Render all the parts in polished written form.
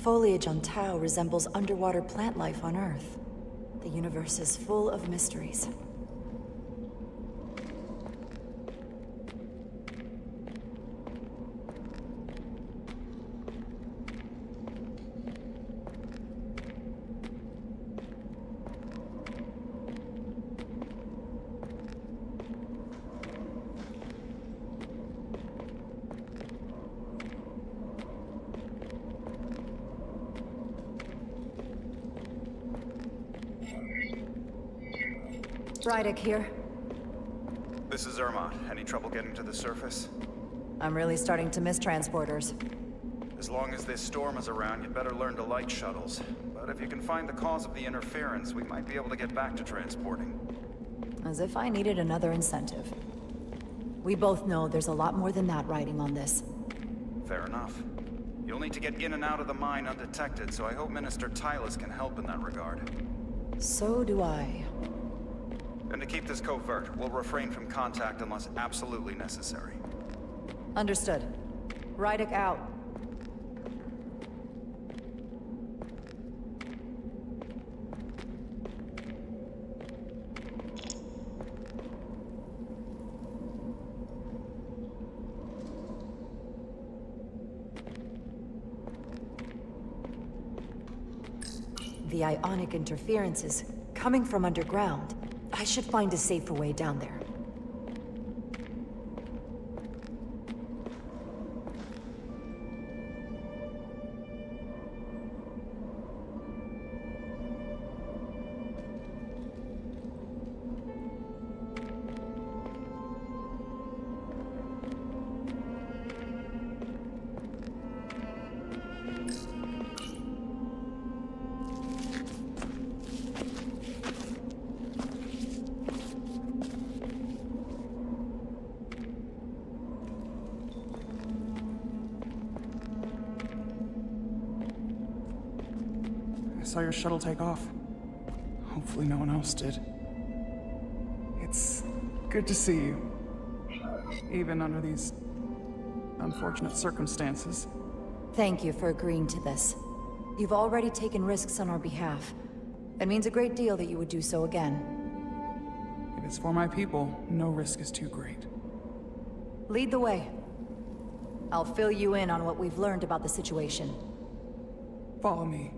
Foliage on Tau resembles underwater plant life on Earth. The universe is full of mysteries. Rydick here. This is Irma. Any trouble getting to the surface? I'm really starting to miss transporters. As long as this storm is around, you'd better learn to light shuttles. But if you can find the cause of the interference, we might be able to get back to transporting. As if I needed another incentive. We both know there's a lot more than that riding on this. Fair enough. You'll need to get in and out of the mine undetected, so I hope Minister Tylus can help in that regard. So do I. And to keep this covert, we'll refrain from contact unless absolutely necessary. Understood. Rydick out. The ionic interference is coming from underground. I should find a safer way down there. I saw your shuttle take off. Hopefully no one else did. It's good to see you. Even under these unfortunate circumstances. Thank you for agreeing to this. You've already taken risks on our behalf. It means a great deal that you would do so again. If it's for my people, no risk is too great. Lead the way. I'll fill you in on what we've learned about the situation. Follow me.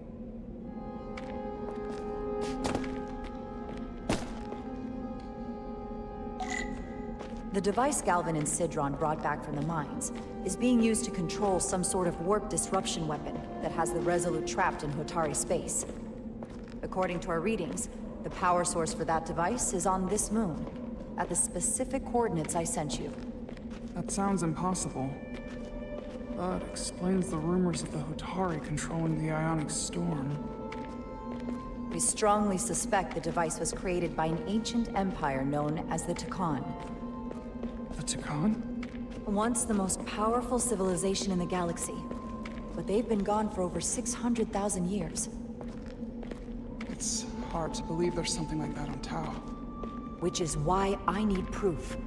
The device Galvin and Sidron brought back from the mines is being used to control some sort of warp disruption weapon that has the Resolute trapped in Hotari space. According to our readings, the power source for that device is on this moon, at the specific coordinates I sent you. That sounds impossible. But explains the rumors of the Hotari controlling the ionic storm. We strongly suspect the device was created by an ancient empire known as the Takan. The Takan? Once the most powerful civilization in the galaxy, but they've been gone for over 600,000 years. It's hard to believe there's something like that on Tau. Which is why I need proof.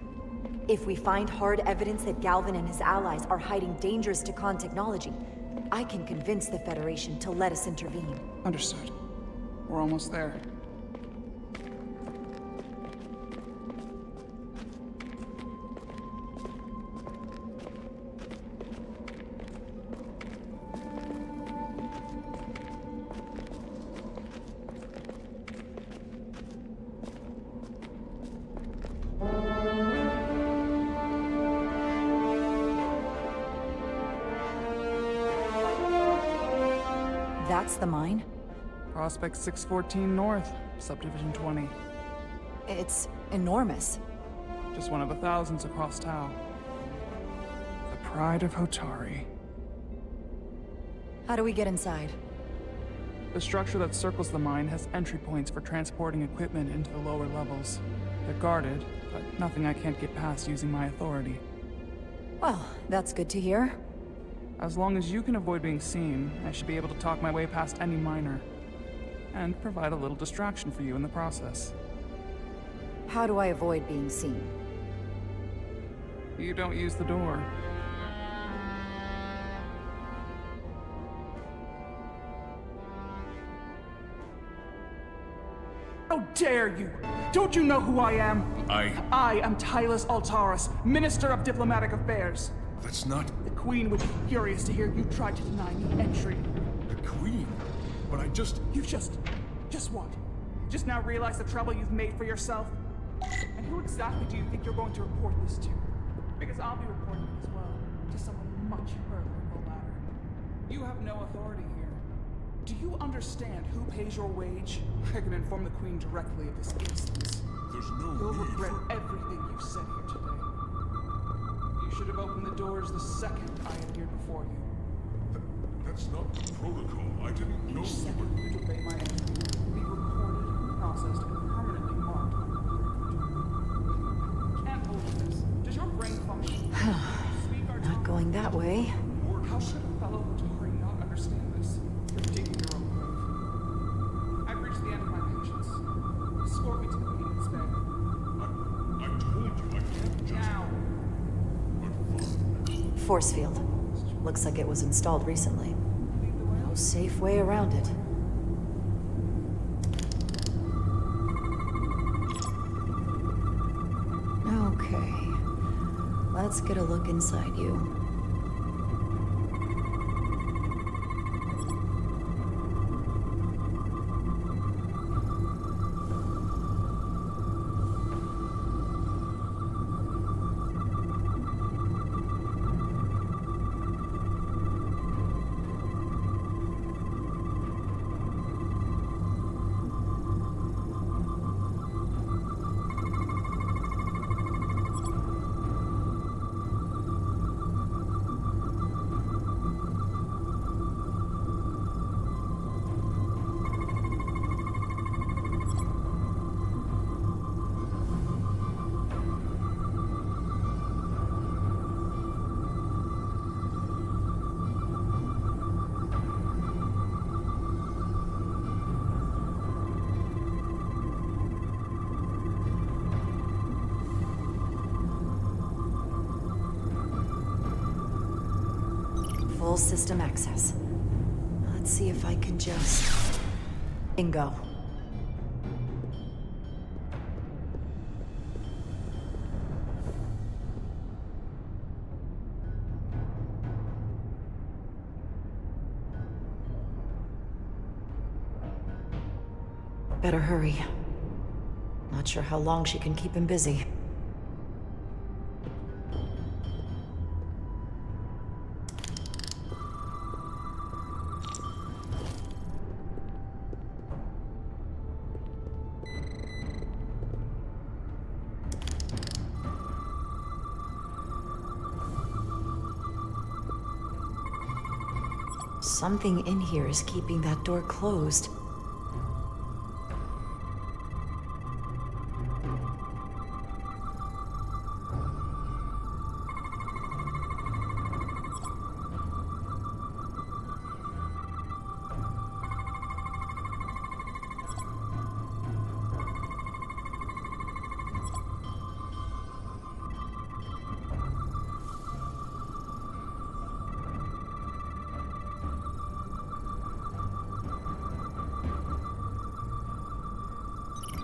If we find hard evidence that Galvin and his allies are hiding dangerous Takan technology, I can convince the Federation to let us intervene. Understood. We're almost there. That's the mine? Prospect 614 North, Subdivision 20. It's enormous. Just one of the thousands across Tau. The pride of Hotari. How do we get inside? The structure that circles the mine has entry points for transporting equipment into the lower levels. They're guarded, but nothing I can't get past using my authority. Well, that's good to hear. As long as you can avoid being seen, I should be able to talk my way past any miner. And provide a little distraction for you in the process. How do I avoid being seen? You don't use the door. How dare you! Don't you know who I am? I am Tylus Altaris, Minister of Diplomatic Affairs. That's not The Queen would be furious to hear you tried to deny me entry. the Queen. But I just... You just what? Just now realize the trouble you've made for yourself? And who exactly do you think you're going to report this to? Because I'll be reporting it as well, to someone much further in the ladder. You have no authority here. Do you understand who pays your wage? I can inform the Queen directly of this instance. There's no You'll need regret for... everything you've said here today. You should have opened the doors the second I appeared before you. That's not the protocol. I didn't know... Each second you disobey my entry will be recorded, processed, and permanently marked on your record. Can't hold this. Does your brain function? Speak our Not tongue. going that way. How should a fellow Hotari not understand this? You're digging your own grave. I've reached the end of my patience. Escort me to the Queen instead. I told you I can't just... Now! But fine. Force field. Looks like it was installed recently. No safe way around it. Okay. Let's get a look inside you. Full system access. Let's see if I can just... Bingo. Better hurry. Not sure how long she can keep him busy. Something in here is keeping that door closed.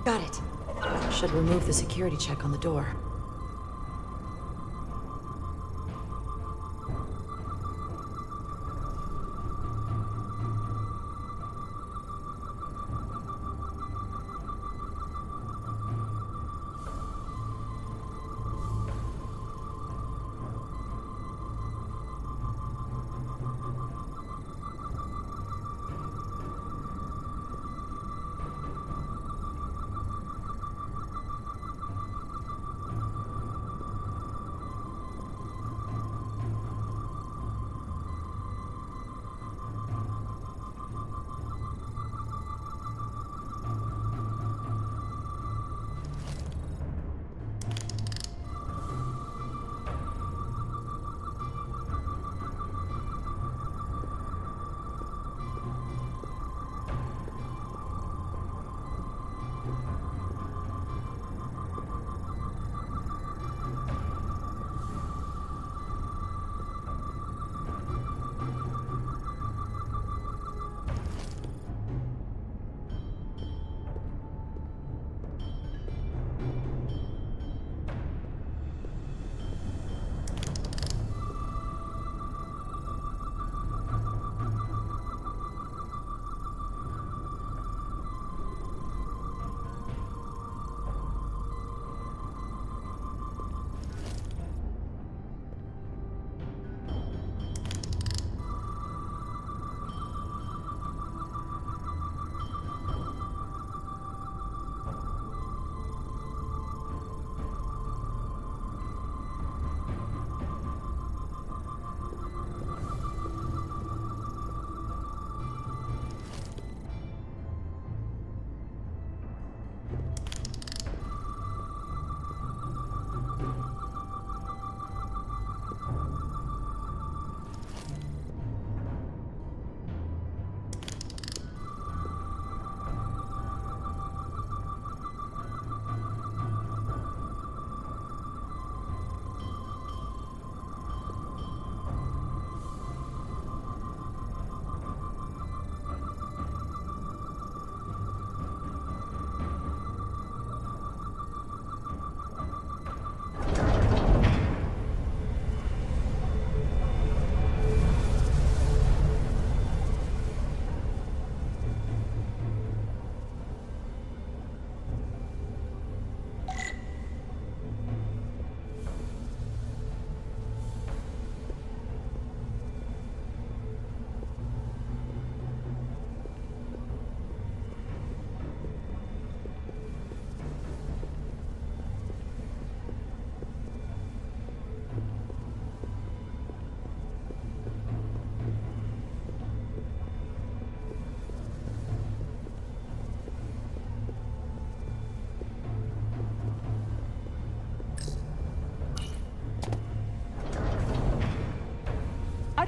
Got it. Should remove the security check on the door.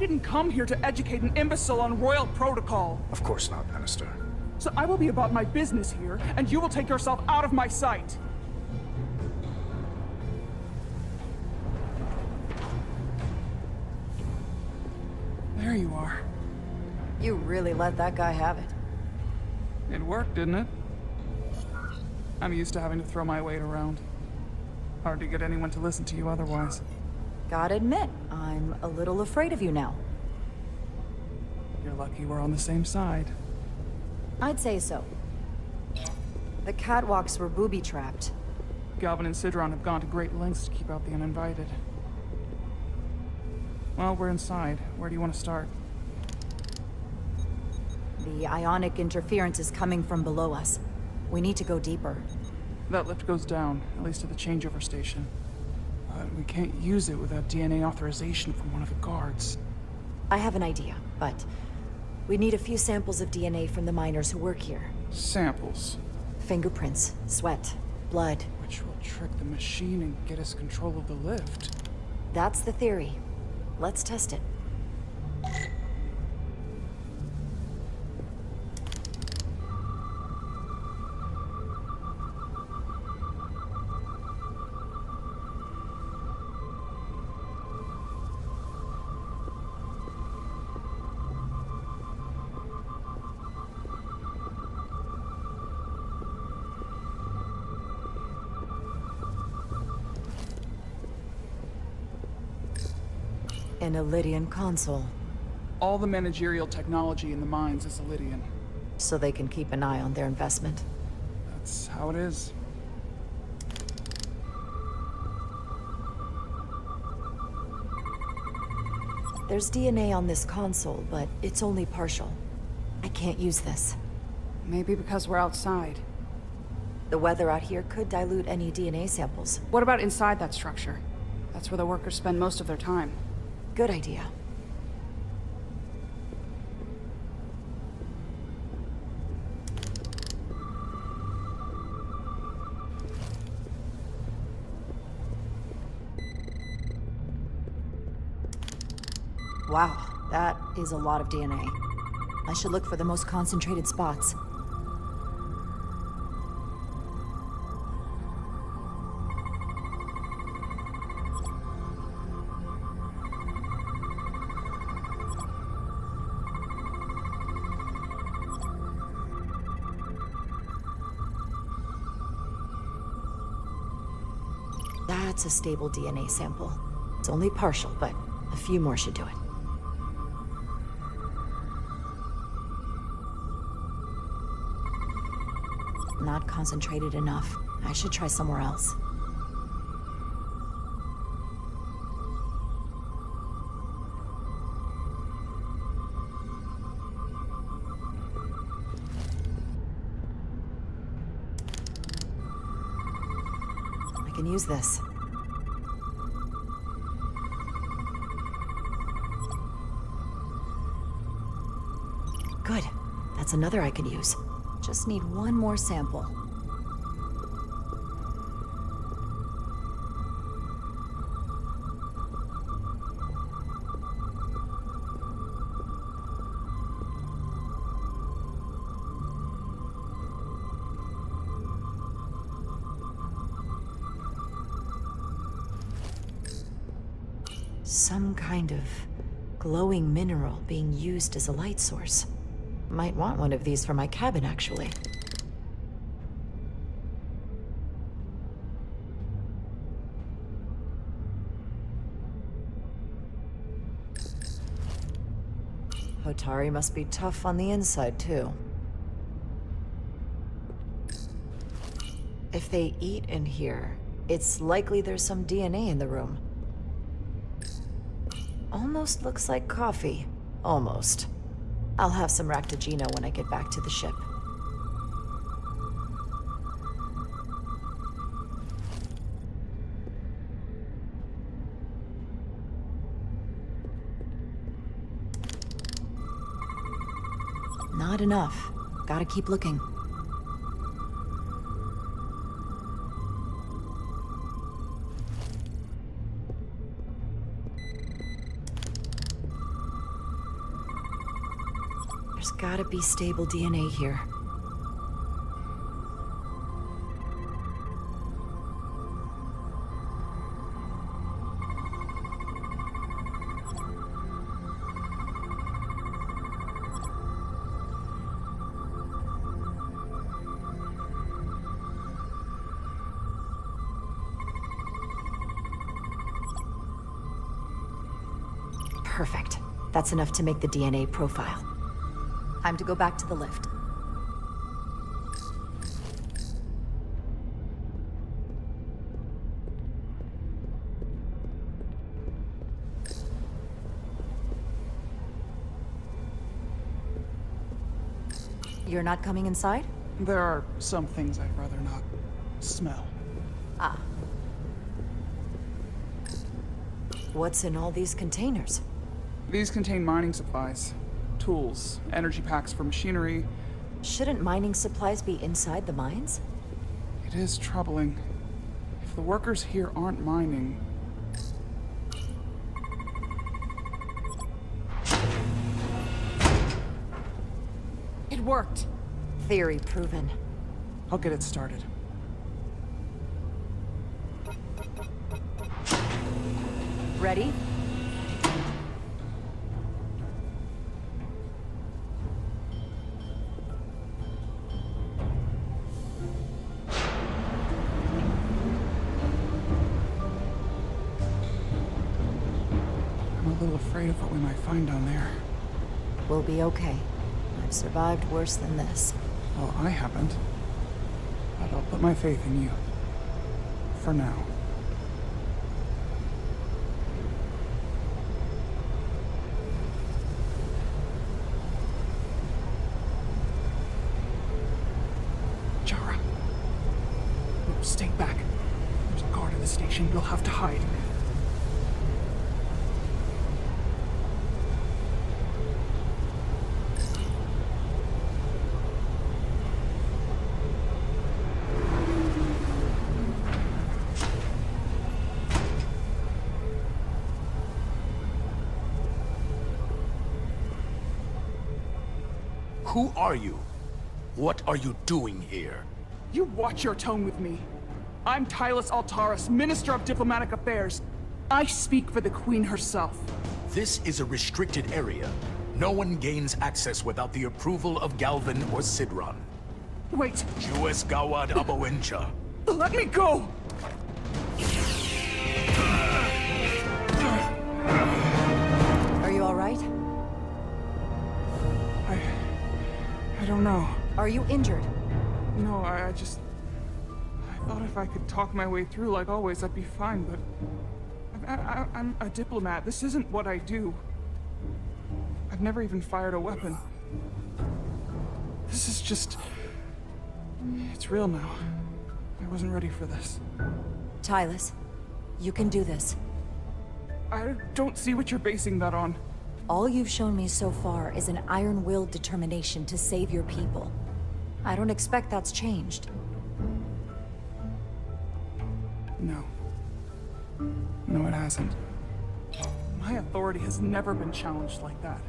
didn't come here to educate an imbecile on royal protocol. Of course not, Minister. So I will be about my business here, and you will take yourself out of my sight. There you are. You really let that guy have it. It worked, didn't it? I'm used to having to throw my weight around. Hard to get anyone to listen to you otherwise. Gotta admit, I'm a little afraid of you now. You're lucky we're on the same side. I'd say so. The catwalks were booby-trapped. Galvin and Sidron have gone to great lengths to keep out the uninvited. Well, we're inside. Where do you want to start? The ionic interference is coming from below us. We need to go deeper. That lift goes down, at least to the changeover station. But we can't use it without DNA authorization from one of the guards. I have an idea, but we need a few samples of DNA from the miners who work here. Samples. Fingerprints, sweat, blood. Which will trick the machine and get us control of the lift. That's the theory. Let's test it. An Illydian console, All the managerial technology in the mines is Illydian. so they can keep an eye on their investment. That's how it is. There's DNA on this console, but it's only partial. I can't use this. Maybe because we're outside. The weather out here could dilute any DNA samples. What about inside that structure? That's where the workers spend most of their time. Good idea. Wow, that is a lot of DNA. I should look for the most concentrated spots. That's a stable DNA sample. It's only partial, but a few more should do it. Not concentrated enough. I should try somewhere else. I can use this. Good. That's another I could use. Just need one more sample. Some kind of glowing mineral being used as a light source. Might want one of these for my cabin, actually. Hotari must be tough on the inside, too. If they eat in here, it's likely there's some DNA in the room. Almost looks like coffee. Almost. I'll have some Ractogino when I get back to the ship. Not enough. Gotta keep looking. Gotta be stable DNA here. Perfect. That's enough to make the DNA profile. Time to go back to the lift. You're not coming inside? There are some things I'd rather not smell. Ah. What's in all these containers? These contain mining supplies, tools, energy packs for machinery. Shouldn't mining supplies be inside the mines? It is troubling. If the workers here aren't mining... It worked. Theory proven. I'll get it started. Ready? I'm a little afraid of what we might find down there. We'll be okay. I've survived worse than this. Well, I haven't. But I'll put my faith in you. For now. Jara. No, stay back. There's a guard at the station. You'll have to hide. Who are you? What are you doing here? You watch your tone with me. I'm Tylus Altaris, Minister of Diplomatic Affairs. I speak for the Queen herself. This is a restricted area. No one gains access without the approval of Galvin or Sidron. Wait, Jues Gawad Abawincha. let me go! Are you all right? I don't know. Are you injured? No, I thought if I could talk my way through like always, I'd be fine, but... I'm a diplomat. This isn't what I do. I've never even fired a weapon. This is just... It's real now. I wasn't ready for this. Tylus, you can do this. I don't see what you're basing that on. All you've shown me so far is an iron-willed determination to save your people. I don't expect that's changed. No. No, it hasn't. My authority has never been challenged like that.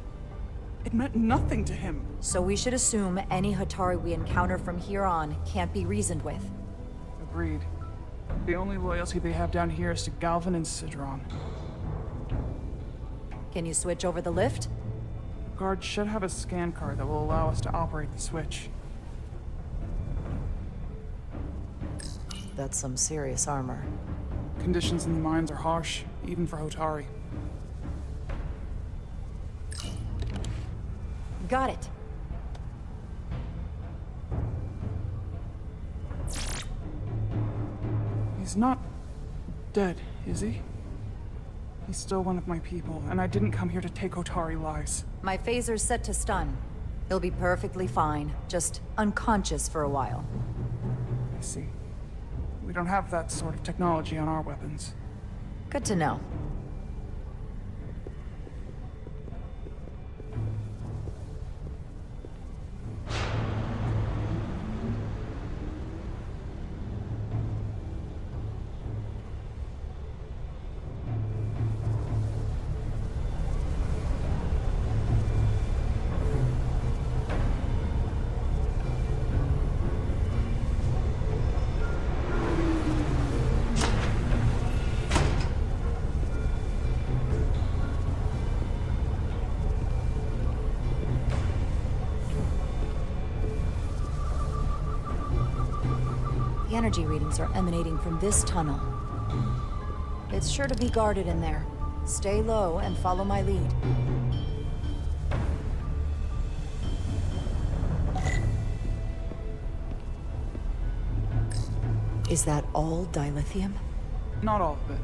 It meant nothing to him. So we should assume any Hatari we encounter from here on can't be reasoned with. Agreed. The only loyalty they have down here is to Galvin and Sidron. Can you switch over the lift? The guard should have a scan card that will allow us to operate the switch. That's some serious armor. Conditions in the mines are harsh, even for Hotari. Got it. He's not dead, is he? He's still one of my people, and I didn't come here to take Hotari lives. My phaser's set to stun. He'll be perfectly fine, just unconscious for a while. I see. We don't have that sort of technology on our weapons. Good to know. energy readings are emanating from this tunnel. It's sure to be guarded in there. Stay low and follow my lead. Is that all dilithium? Not all of it.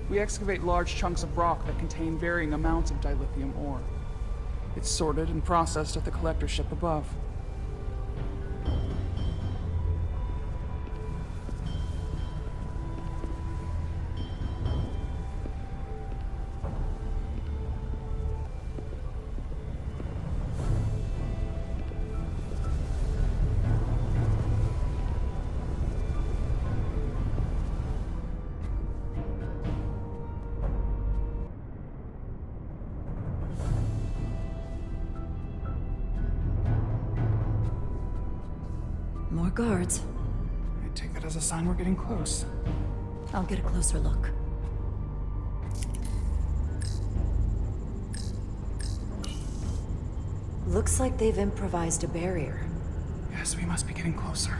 We excavate large chunks of rock that contain varying amounts of dilithium ore. It's sorted and processed at the collector ship above. More guards. I take that as a sign we're getting close. I'll get a closer look. Looks like they've improvised a barrier. Yes, we must be getting closer.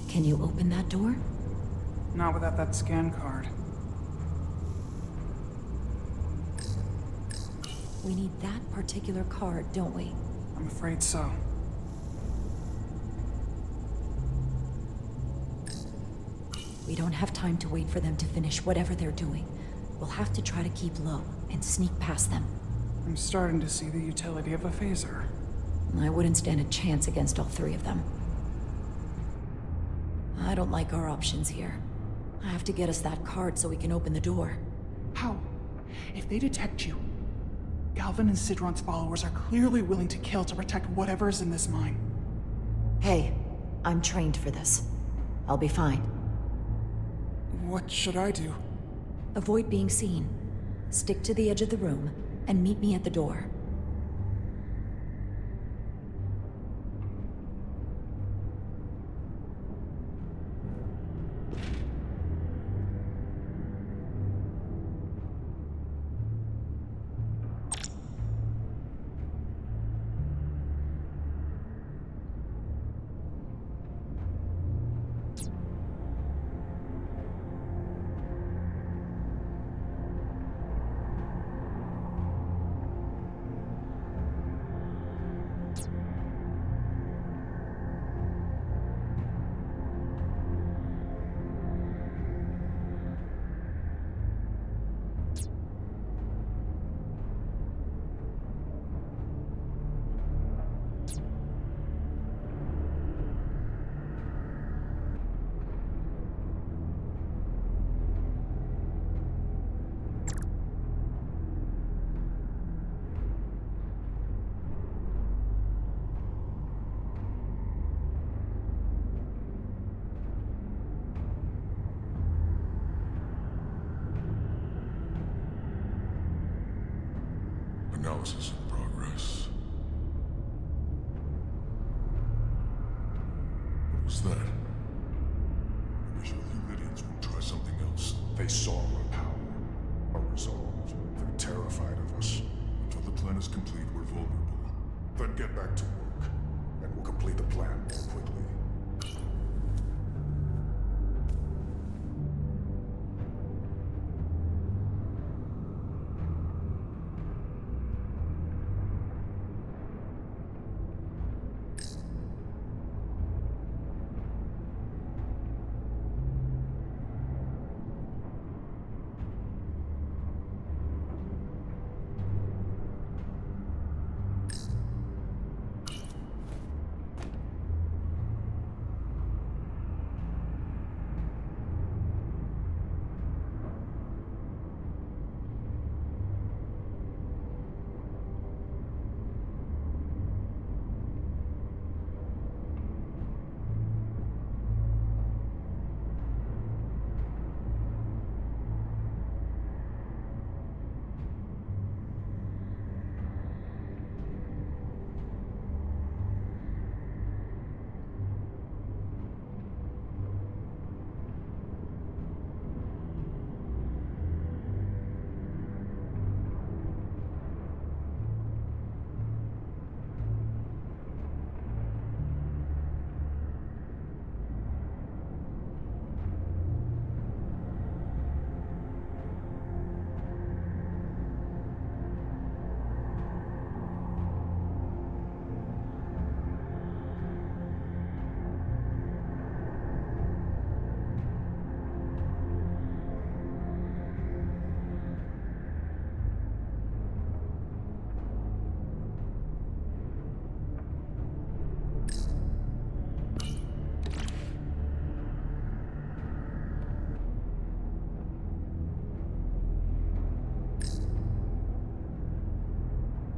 Can you open that door? Not without that scan card. We need that particular card, don't we? I'm afraid so. We don't have time to wait for them to finish whatever they're doing. We'll have to try to keep low and sneak past them. I'm starting to see the utility of a phaser. I wouldn't stand a chance against all three of them. I don't like our options here. I have to get us that card so we can open the door. How? If they detect you, Galvin and Sidron's followers are clearly willing to kill to protect whatever is in this mine. Hey, I'm trained for this. I'll be fine. What should I do? Avoid being seen. Stick to the edge of the room and meet me at the door. Analysis in progress. What was that? I'm sure the Lydians will try something else. They saw our power, our resolve. They're terrified of us. Until the plan is complete, we're vulnerable. Then get back to work, and we'll complete the plan more quickly.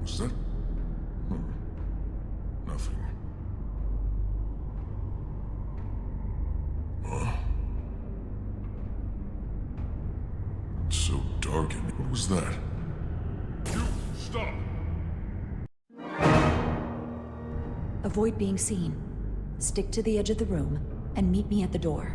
Was that? Nothing. Huh? It's so dark in here. What was that? You, stop! Avoid being seen. Stick to the edge of the room and meet me at the door.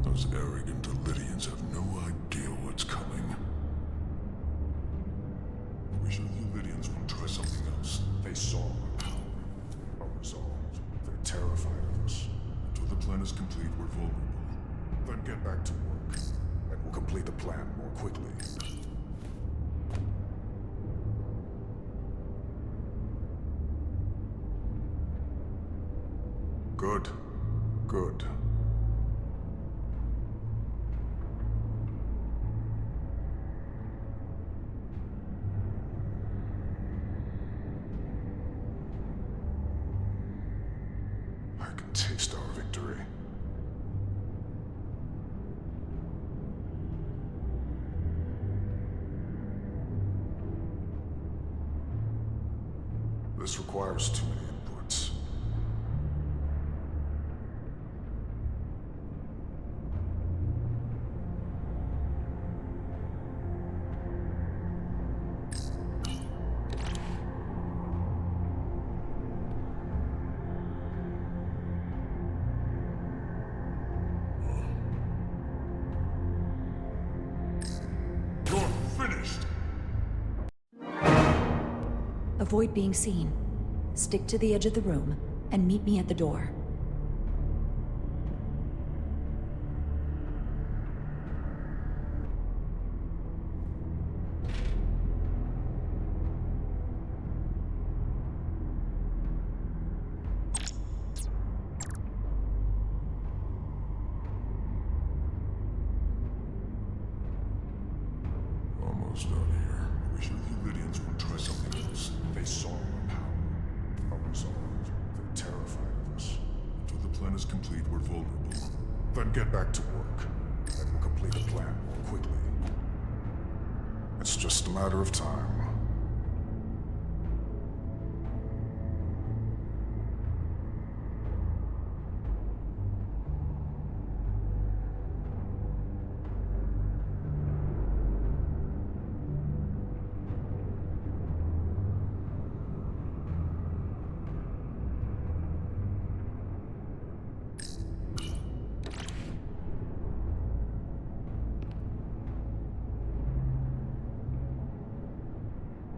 Those arrogant Lydians have no idea what's coming. We sure the Lydians won't try something else. They saw our power, our resolve. They're terrified of us. Until the plan is complete, we're vulnerable. Then get back to work, and we'll complete the plan more quickly. Good. Good. I can taste our victory. This requires too many inputs. You're finished! Avoid being seen. Stick to the edge of the room and meet me at the door. Almost done here. We sure the Lydians won't try something else. They saw our power, our resolve. They're terrified of us. Until the plan is complete, we're vulnerable. Then get back to work, and we'll complete the plan more quickly. It's just a matter of time.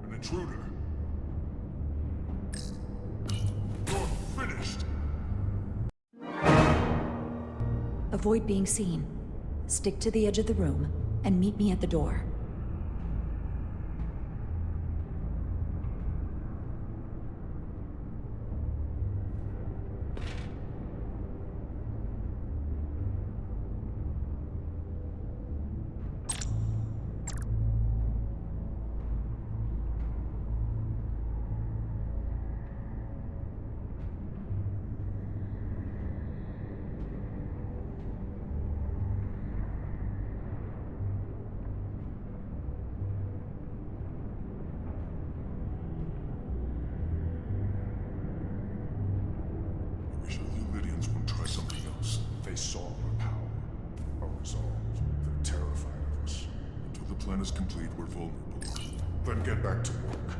An intruder. You're finished! Avoid being seen. Stick to the edge of the room and meet me at the door. We sure the Lydians won't try something else. They saw our power, our resolve. They're terrified of us. Until the plan is complete, we're vulnerable. Then get back to work,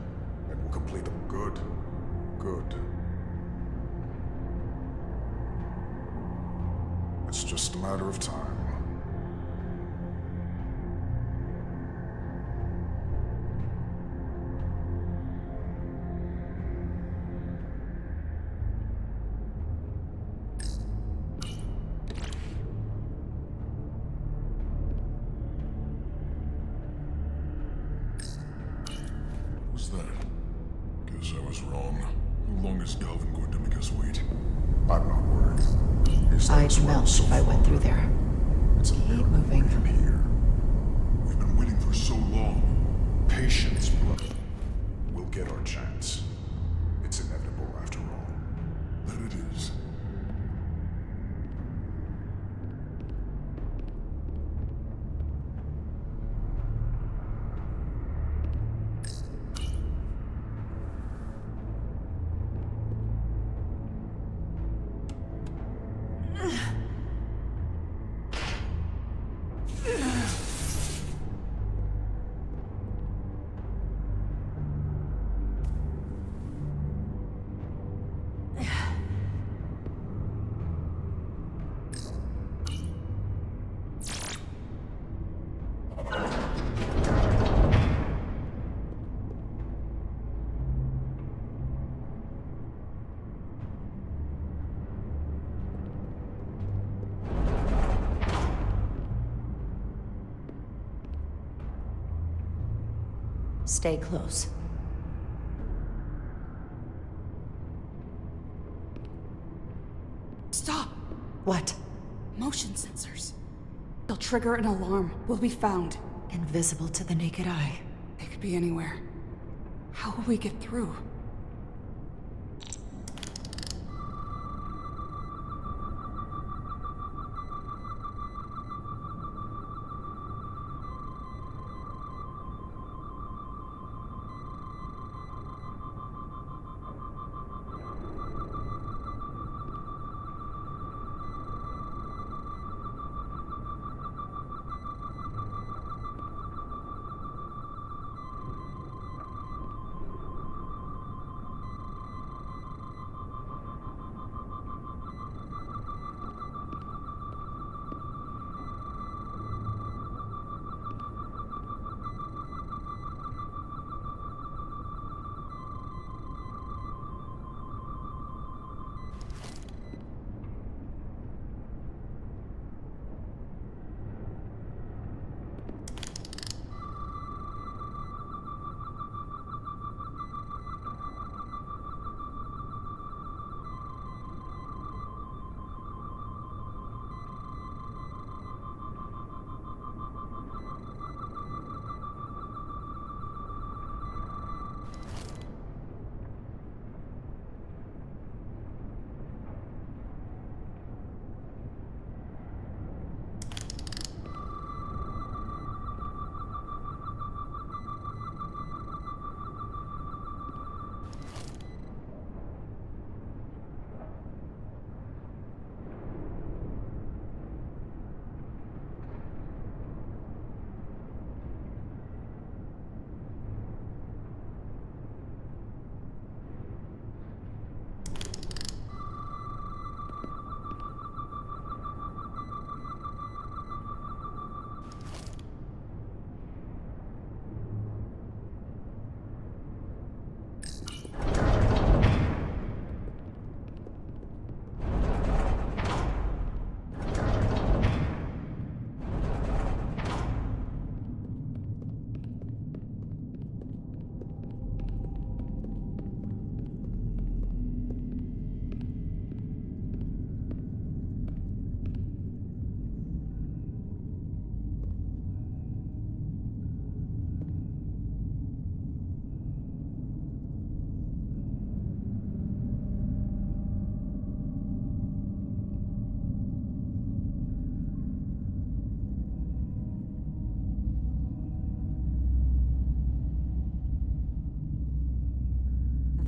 and we'll complete them. Good. Good. It's just a matter of time. suppose I was wrong. How long is Galvin going to make us wait? I'm not worried. His I'd legs were melt so if I went far. through there. It's a Keep miracle moving. we can hear. We've been waiting for so long. Patience, brother. We'll get our chance. It's inevitable after all. That it is. Stay close. Stop! What? Motion sensors. They'll trigger an alarm. We'll be found. Invisible to the naked eye. They could be anywhere. How will we get through?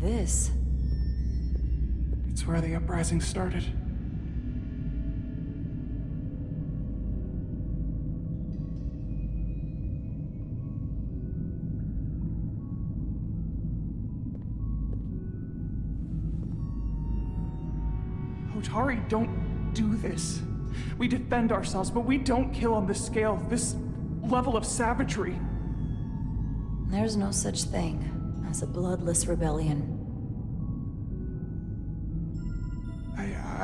This? It's where the uprising started. Hotari don't do this. We defend ourselves, but we don't kill on this scale, this level of savagery. There's no such thing as a bloodless rebellion.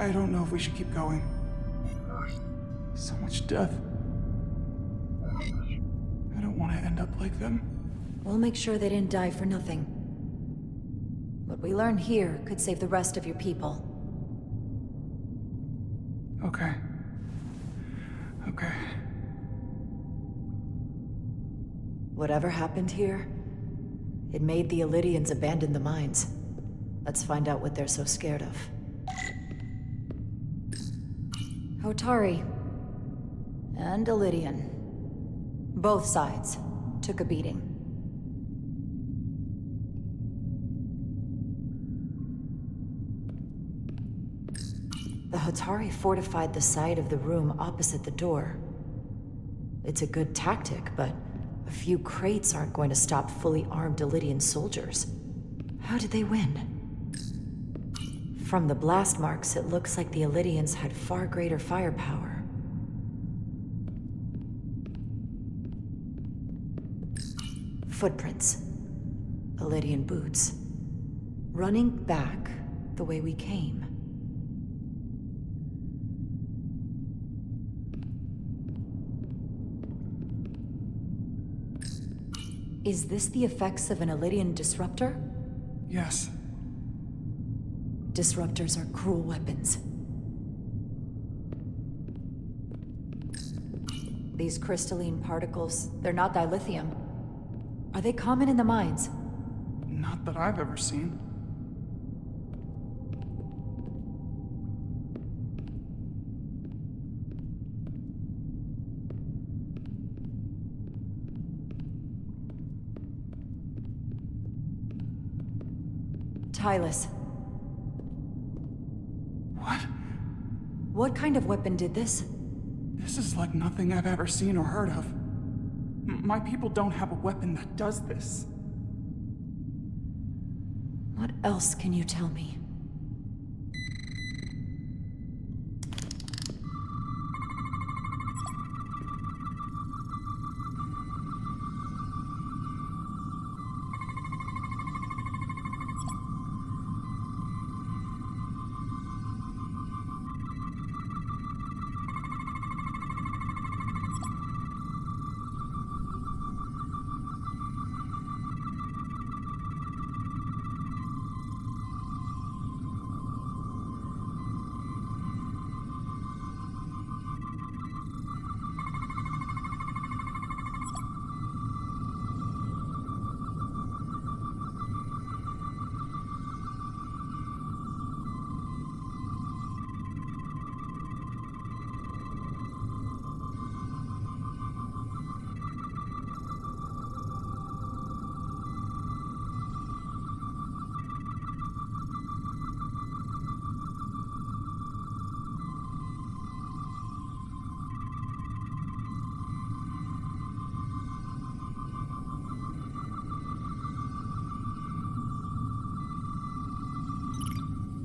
I don't know if we should keep going. So much death. I don't want to end up like them. We'll make sure they didn't die for nothing. What we learn here could save the rest of your people. Okay. Okay. Whatever happened here, it made the Illydians abandon the mines. Let's find out what they're so scared of. Hotari. And Illydian. Both sides took a beating. The Hotari fortified the side of the room opposite the door. It's a good tactic, but a few crates aren't going to stop fully armed Illydian soldiers. How did they win? From the blast marks, it looks like the Illydians had far greater firepower. Footprints. Illydian boots. Running back the way we came. Is this the effects of an Illydian disruptor? Yes. Disruptors are cruel weapons. These crystalline particles, they're not dilithium. Are they common in the mines? Not that I've ever seen. Tylus. What? What kind of weapon did this? This is like nothing I've ever seen or heard of. My people don't have a weapon that does this. What else can you tell me?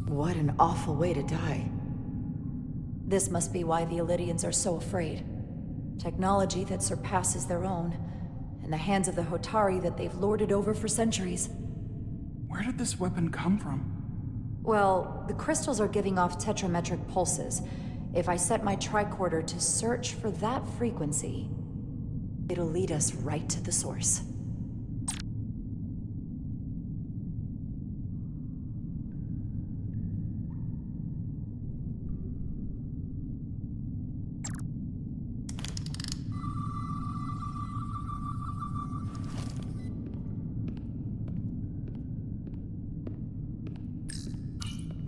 What an awful way to die. This must be why the Illydians are so afraid. Technology that surpasses their own, in the hands of the Hotari that they've lorded over for centuries. Where did this weapon come from? Well, the crystals are giving off tetrametric pulses. If I set my tricorder to search for that frequency, it'll lead us right to the source.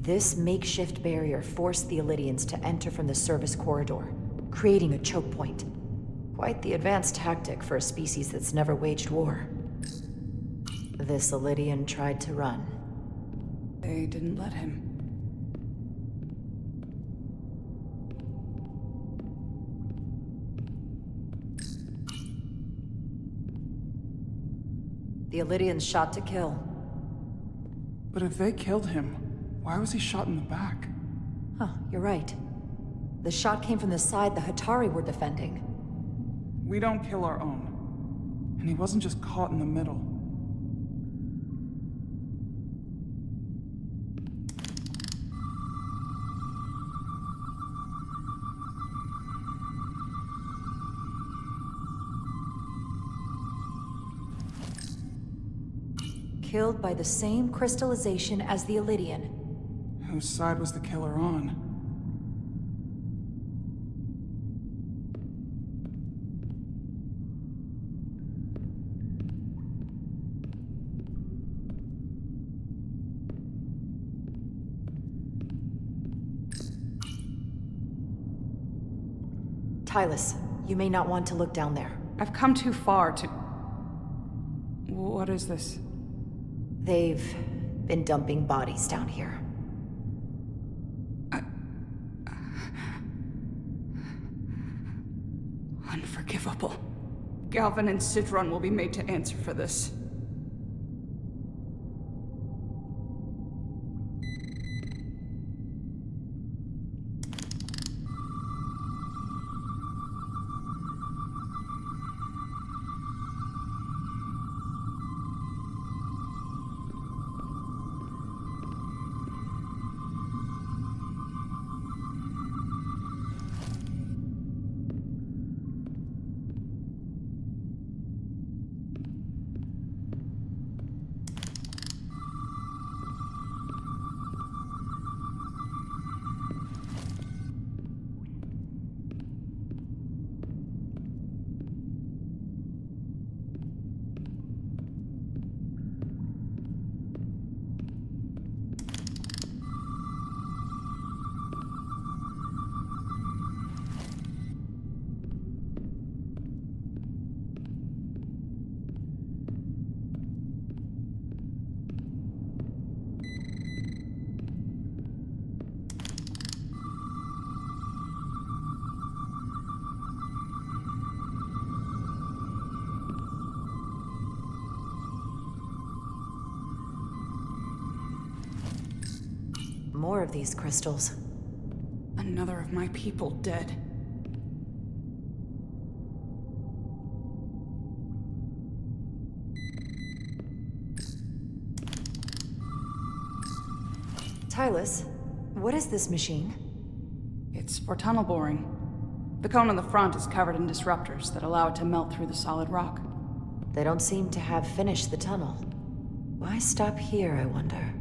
This makeshift barrier forced the Illydians to enter from the service corridor, creating a choke point. Quite the advanced tactic for a species that's never waged war. This Illydian tried to run. They didn't let him. The Illydians shot to kill. But if they killed him, why was he shot in the back? Huh, you're right. The shot came from the side the Hotari were defending. We don't kill our own. And he wasn't just caught in the middle. Killed by the same crystallization as the Elydian. Whose side was the killer on? Tylus, you may not want to look down there. I've come too far to... What is this? They've been dumping bodies down here. Unforgivable. Galvin and Sidron will be made to answer for this. More of these crystals. Another of my people dead. Tylus, what is this machine? It's for tunnel boring. The cone on the front is covered in disruptors that allow it to melt through the solid rock. They don't seem to have finished the tunnel. Why stop here, I wonder?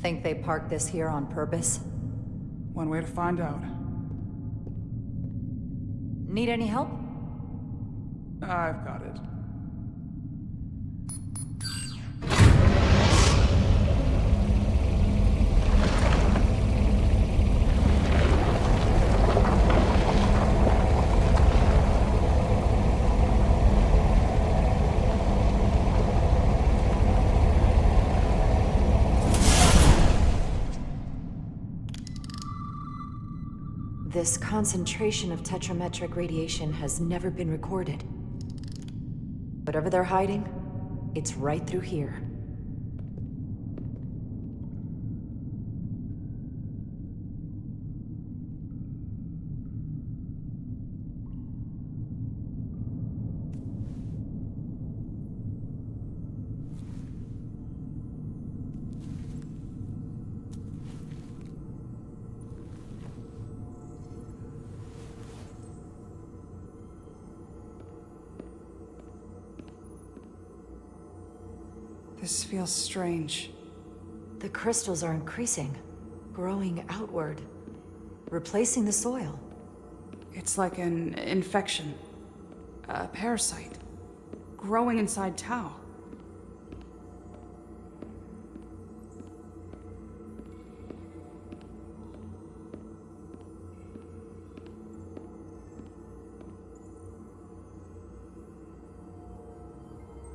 Think they parked this here on purpose? One way to find out. Need any help? I've got it. This concentration of tetrametric radiation has never been recorded. Whatever they're hiding, it's right through here. This feels strange. The crystals are increasing, growing outward, replacing the soil. It's like an infection. A parasite. Growing inside Tau.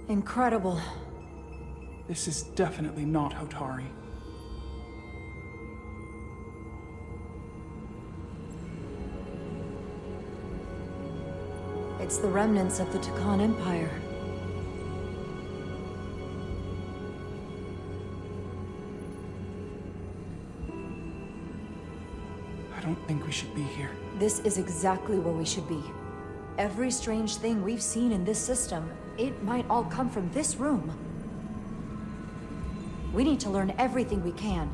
Incredible. This is definitely not Hotari. It's the remnants of the Takan Empire. I don't think we should be here. This is exactly where we should be. Every strange thing we've seen in this system, it might all come from this room. We need to learn everything we can.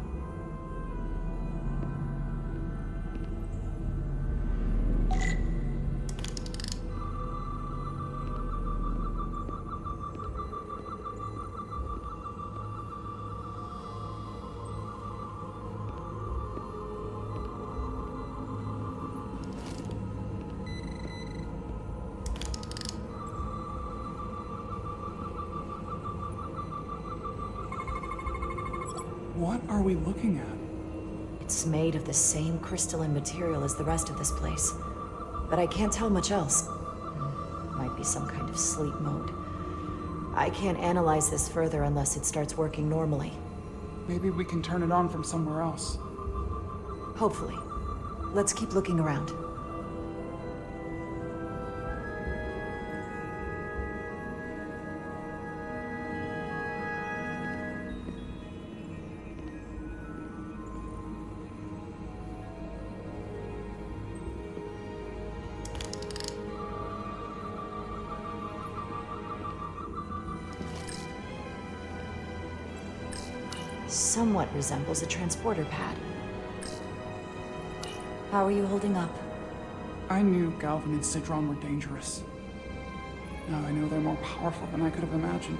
What are we looking at? It's made of the same crystalline material as the rest of this place. But I can't tell much else. Might be some kind of sleep mode. I can't analyze this further unless it starts working normally. Maybe we can turn it on from somewhere else. Hopefully. Let's keep looking around. Somewhat resembles a transporter pad. How are you holding up? I knew Galvin and Sidron were dangerous. Now I know they're more powerful than I could have imagined.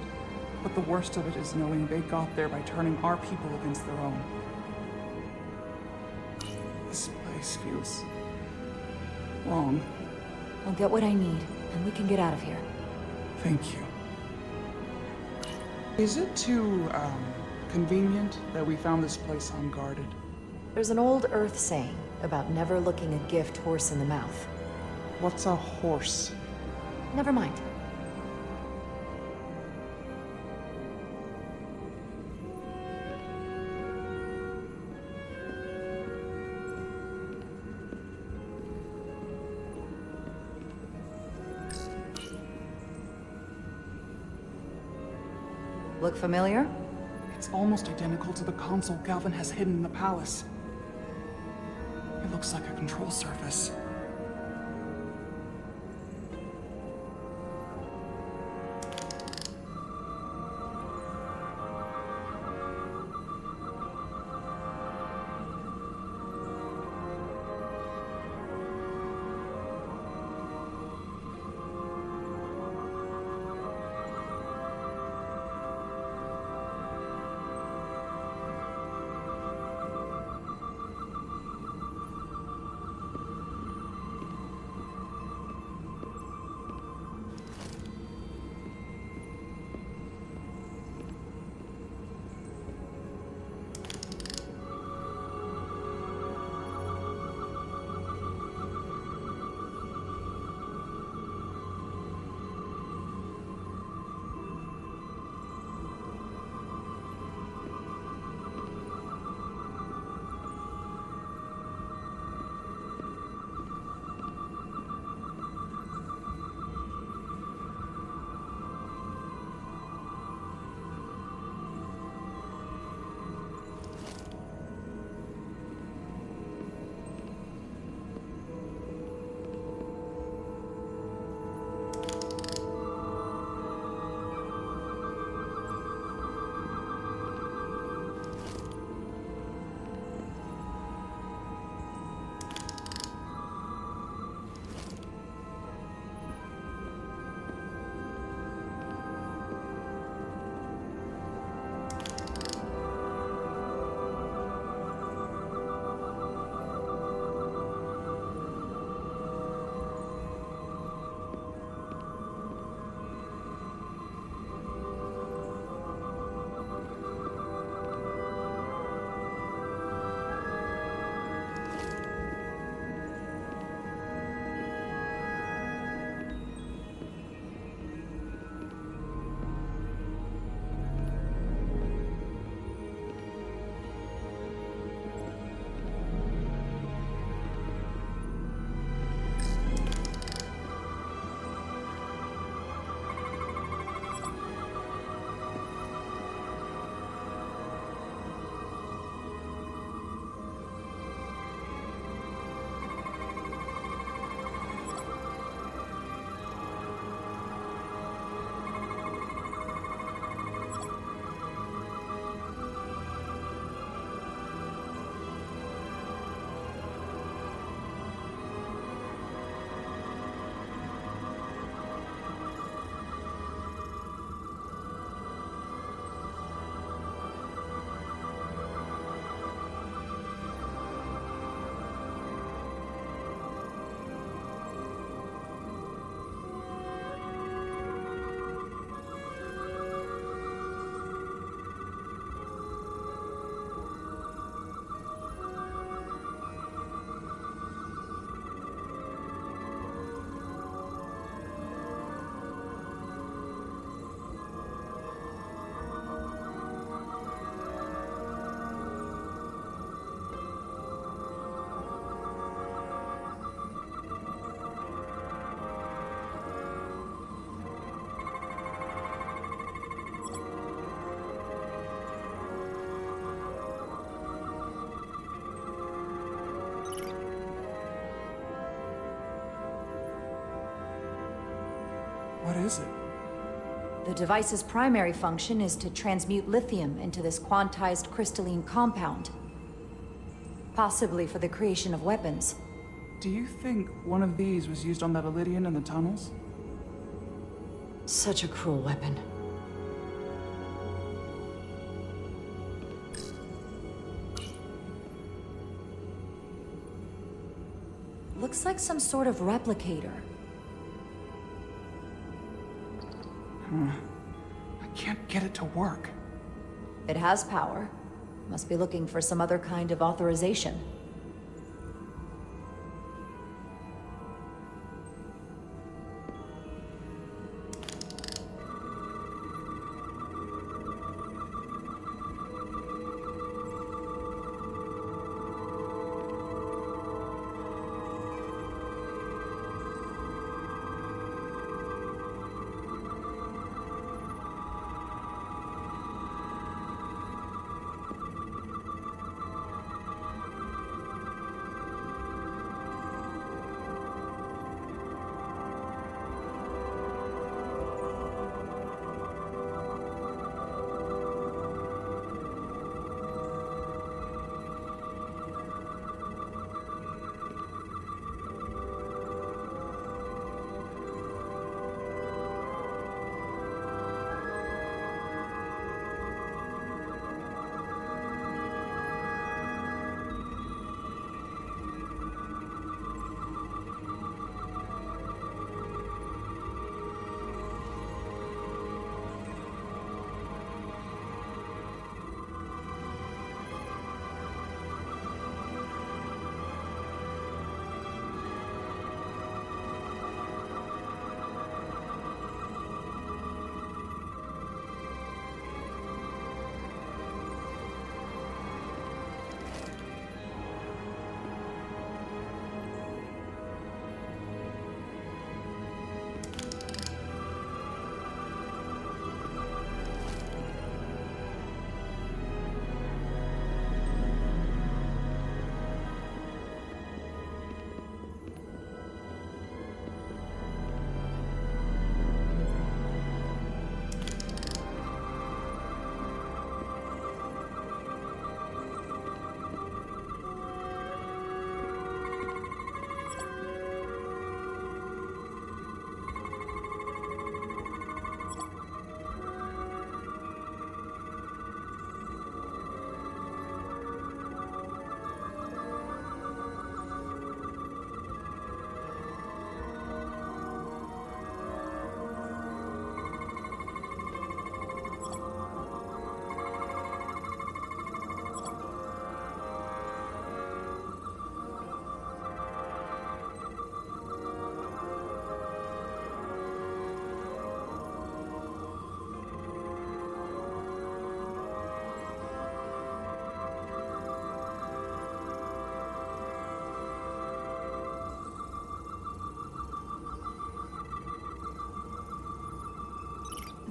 But the worst of it is knowing they got there by turning our people against their own. This place feels wrong. I'll get what I need, and we can get out of here. Thank you. Is it too, convenient that we found this place unguarded? There's an old Earth saying about never looking a gift horse in the mouth. What's a horse? Never mind. Look familiar? It's almost identical to the console Galvin has hidden in the palace. It looks like a control surface. is it? The device's primary function is to transmute lithium into this quantized crystalline compound. Possibly for the creation of weapons. Do you think one of these was used on that Elydian in the tunnels? Such a cruel weapon. Looks like some sort of replicator. I can't get it to work. It has power. Must be looking for some other kind of authorization.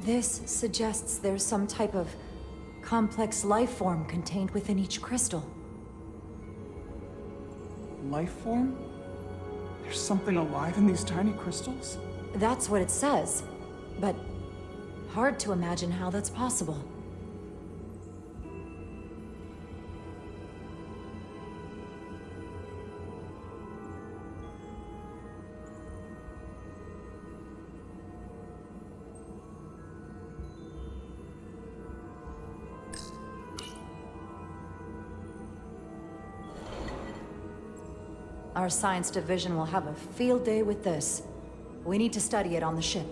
This suggests there's some type of complex life form contained within each crystal. Life form? There's something alive in these tiny crystals? That's what it says, but hard to imagine how that's possible. Our science division will have a field day with this. We need to study it on the ship.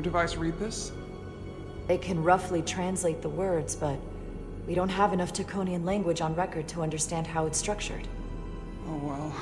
device read this? It can roughly translate the words, but we don't have enough Taconian language on record to understand how it's structured. Oh well.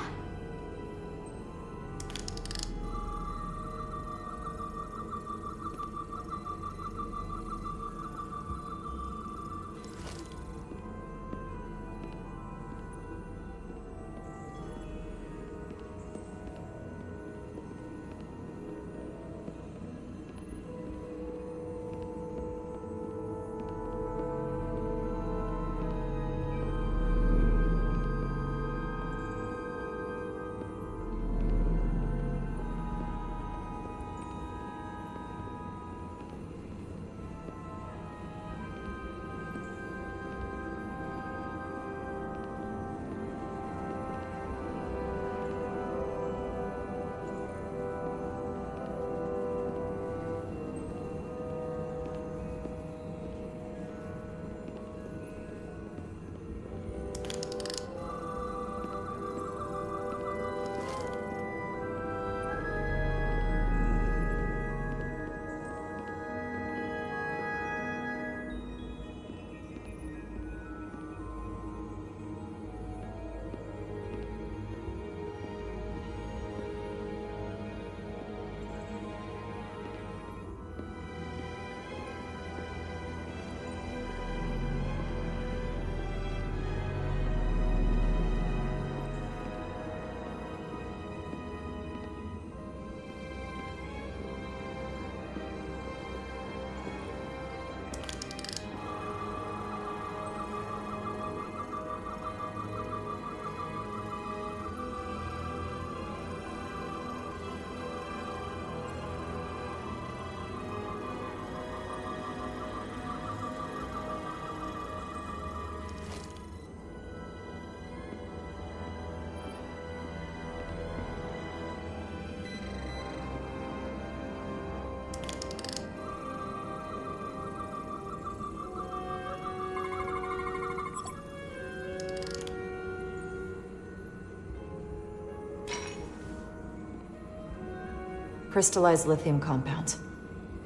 Crystallized lithium compound.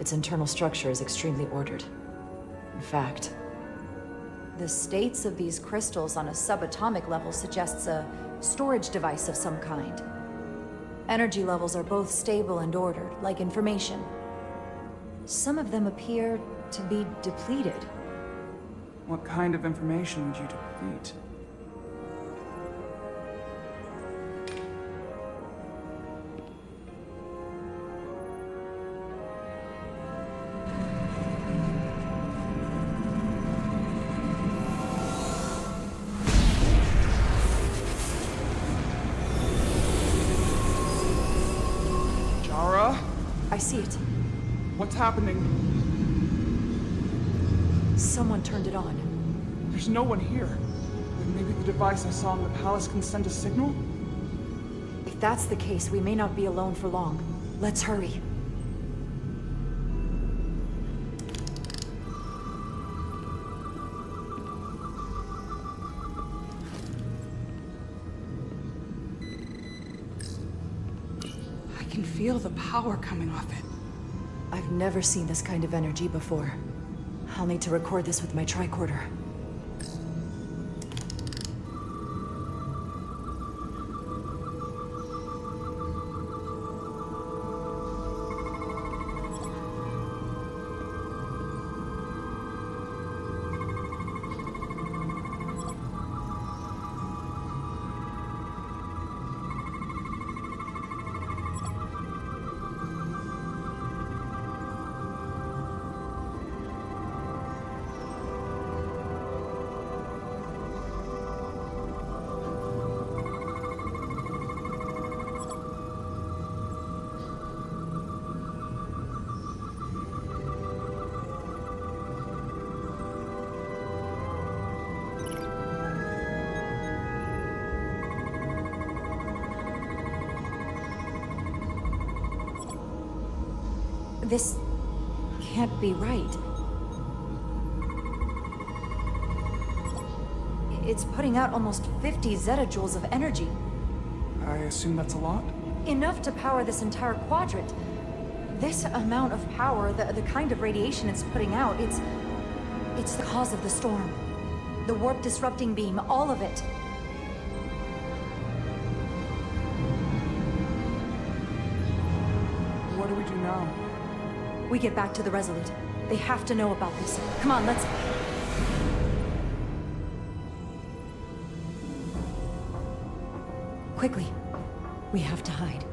Its internal structure is extremely ordered. In fact, the states of these crystals on a subatomic level suggests a storage device of some kind. Energy levels are both stable and ordered, like information. Some of them appear to be depleted. What kind of information would you deplete? I see it. What's happening? Someone turned it on. There's no one here. Then maybe the device I saw in the palace can send a signal? If that's the case, we may not be alone for long. Let's hurry. I can feel the power coming off it. I've never seen this kind of energy before. I'll need to record this with my tricorder. This can't be right. It's putting out almost 50 zettajoules of energy. I assume that's a lot? Enough to power this entire quadrant. This amount of power, the kind of radiation it's putting out, it's the cause of the storm. The warp disrupting beam, all of it. What do we do now? We get back to the Resolute. They have to know about this. Come on, let's... Quickly. We have to hide.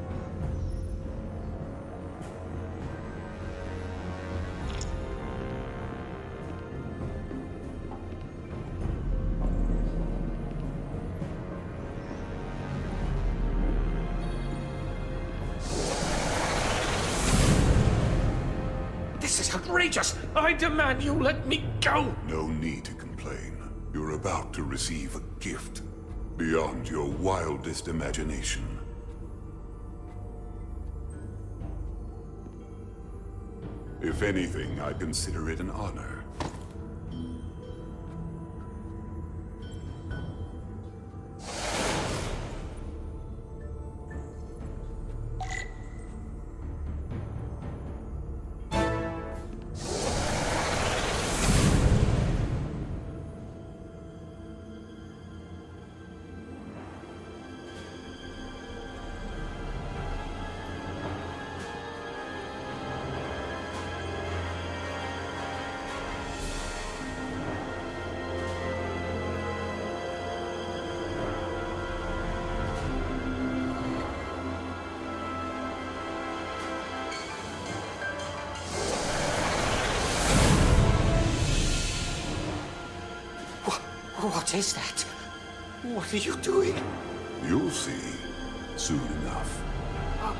This is outrageous! I demand you let me go! No need to complain. You're about to receive a gift beyond your wildest imagination. If anything, I consider it an honor. What is that? What are you doing? You'll see soon enough.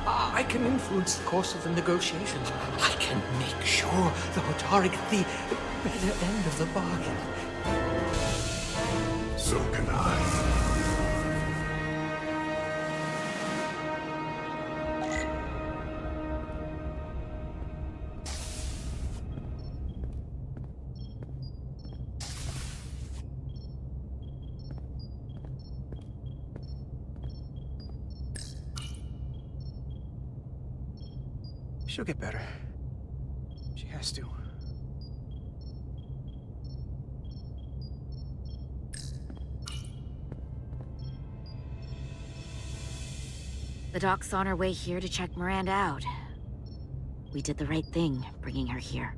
I can influence the course of the negotiations. I can make sure the Hotari get the better end of the bargain. So can I. She'll get better. She has to. The doc's on her way here to check Miranda out. We did the right thing, bringing her here.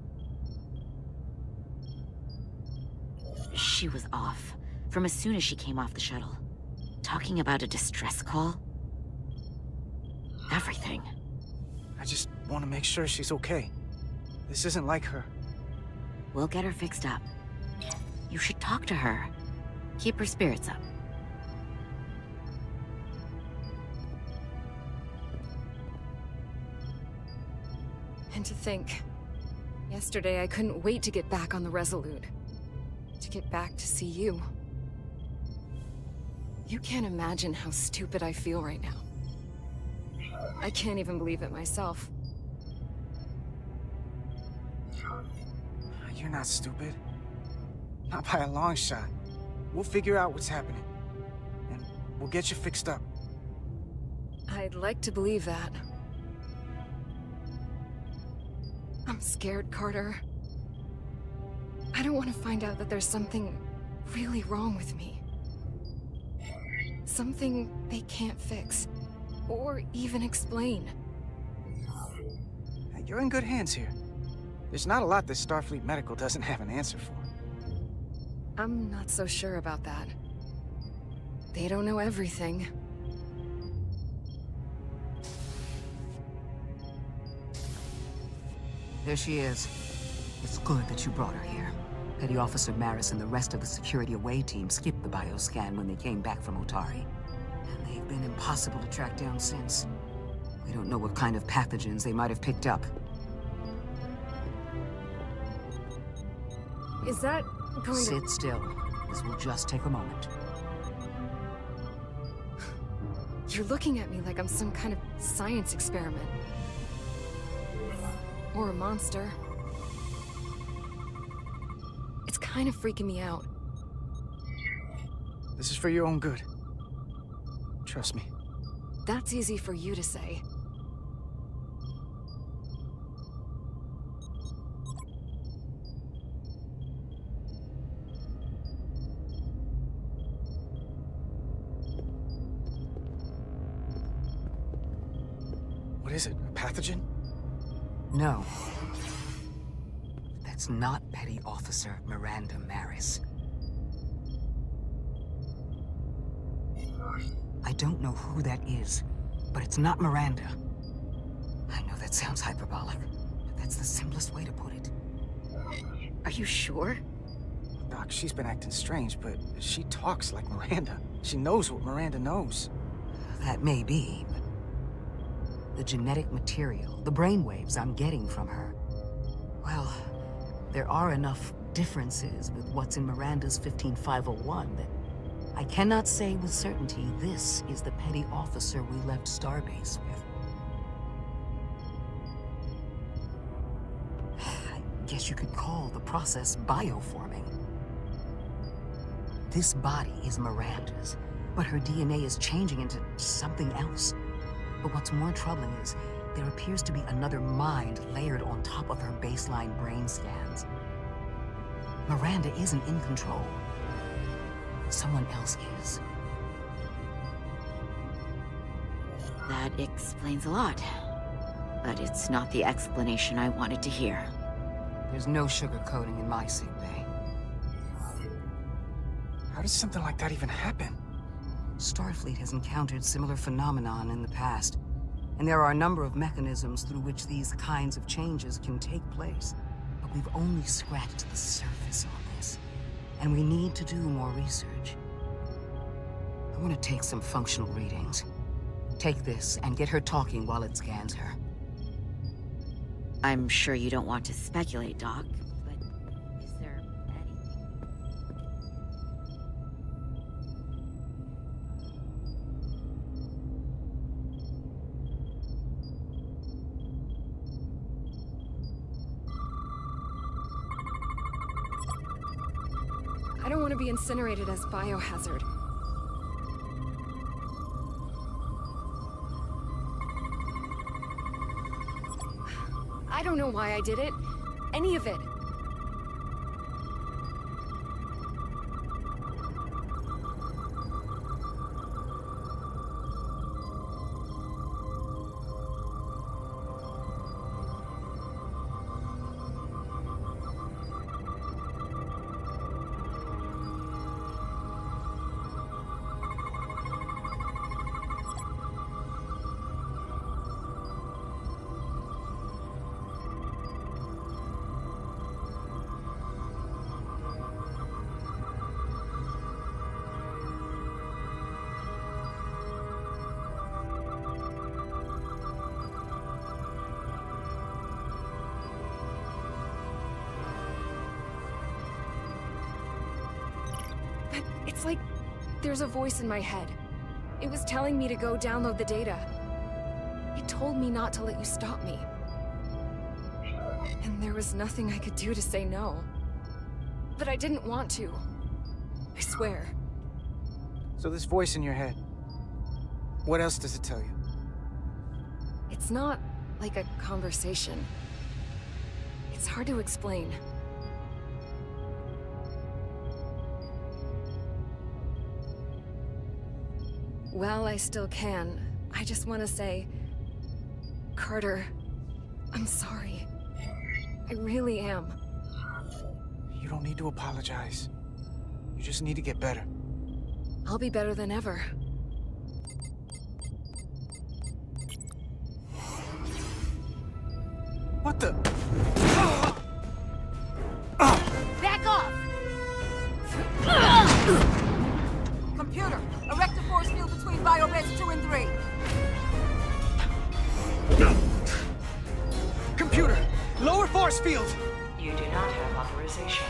She was off, from as soon as she came off the shuttle. Talking about a distress call. Everything. I just want to make sure she's okay. This isn't like her. We'll get her fixed up. You should talk to her. Keep her spirits up. And to think, yesterday I couldn't wait to get back on the Resolute. To get back to see you. You can't imagine how stupid I feel right now. I can't even believe it myself. You're not stupid. Not by a long shot. We'll figure out what's happening. And we'll get you fixed up. I'd like to believe that. I'm scared, Carter. I don't want to find out that there's something really wrong with me. Something they can't fix. Or even explain. You're in good hands here. There's not a lot that Starfleet Medical doesn't have an answer for. I'm not so sure about that. They don't know everything. There she is. It's good that you brought her here. Petty Officer Maris and the rest of the security away team skipped the bioscan when they came back from Otari. And they've been impossible to track down since. We don't know what kind of pathogens they might have picked up. Is that going to... Sit still. This will just take a moment. You're looking at me like I'm some kind of science experiment. Or a monster. It's kind of freaking me out. This is for your own good. Trust me. That's easy for you to say. is it? A pathogen? No. That's not Petty Officer Miranda Maris. I don't know who that is, but it's not Miranda. I know that sounds hyperbolic, but that's the simplest way to put it. Are you sure? Doc, she's been acting strange, but she talks like Miranda. She knows what Miranda knows. That may be, but the genetic material, the brainwaves I'm getting from her, well, there are enough differences with what's in Miranda's 15501 that I cannot say with certainty this is the petty officer we left Starbase with. I guess you could call the process bioforming. This body is Miranda's, but her DNA is changing into something else. But what's more troubling is there appears to be another mind layered on top of her baseline brain scans. Miranda isn't in control. Someone else is. That explains a lot. But it's not the explanation I wanted to hear. There's no sugarcoating in my sickbay. How does something like that even happen? Starfleet has encountered similar phenomenon in the past, and there are a number of mechanisms through which these kinds of changes can take place. But we've only scratched the surface on this, and we need to do more research. I want to take some functional readings. Take this and get her talking while it scans her. I'm sure you don't want to speculate, Doc, but is there anything? I don't want to be incinerated as biohazard. I don't know why I did it. Any of it. It's like there's a voice in my head. It was telling me to go download the data. It told me not to let you stop me. And there was nothing I could do to say no. But I didn't want to. I swear. So this voice in your head, what else does it tell you? It's not like a conversation. It's hard to explain. Well, I still can. I just want to say, Carter, I'm sorry. I really am. You don't need to apologize. You just need to get better. I'll be better than ever. What the? Back off! Computer, erect a force field between biobeds 2 and 3. Computer, lower force field! You do not have authorization.